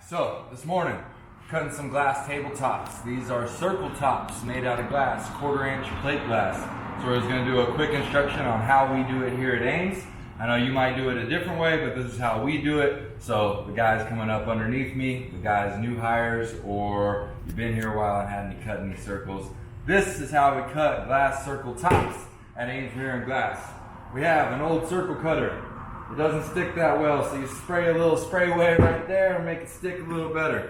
So this morning, cutting some glass tabletops. These are circle tops made out of glass, 1/4 inch plate glass. So we're just gonna do a quick instruction on how we do it here at Ames. I know you might do it a different way, but this is how we do it. So the guys coming up underneath me, the guys new hires, or you've been here a while and hadn't cut any circles. This is how we cut glass circle tops at Ames Mirror and Glass. We have an old circle cutter. It doesn't stick that well, so you spray a little spray away right there and make it stick a little better.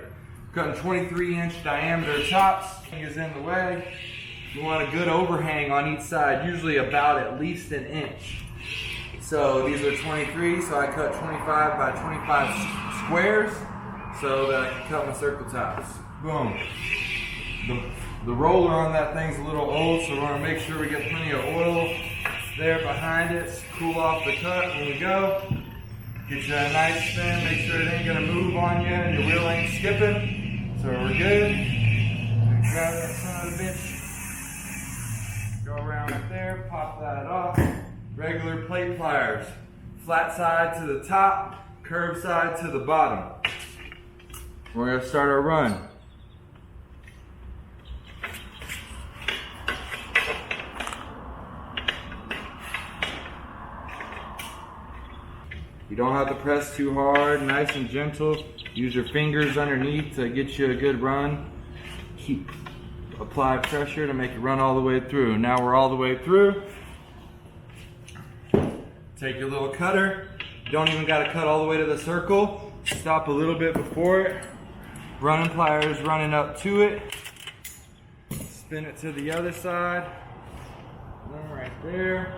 Cutting 23-inch diameter tops is in the way. You want a good overhang on each side, usually about at least an inch. So these are 23, so I cut 25 by 25 squares so that I can cut my circle tops. Boom. The roller on that thing's a little old, so we want to make sure we get plenty of oil there behind it. Cool off the cut when we go. Get you a nice spin, make sure it ain't gonna move on you and your wheel ain't skipping. So we're good. Grab that son of a bitch. Go around right there, pop that off. Regular plate pliers. Flat side to the top, curved side to the bottom. We're gonna start our run. You don't have to press too hard, nice and gentle. Use your fingers underneath to get you a good run. Apply pressure to make it run all the way through. Now we're all the way through. Take your little cutter. You don't even got to cut all the way to the circle. Stop a little bit before it. Running pliers running up to it. Spin it to the other side. One right there.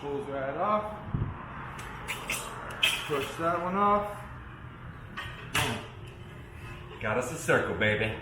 Pulls right off. Push that one off. Boom. Got us a circle, baby.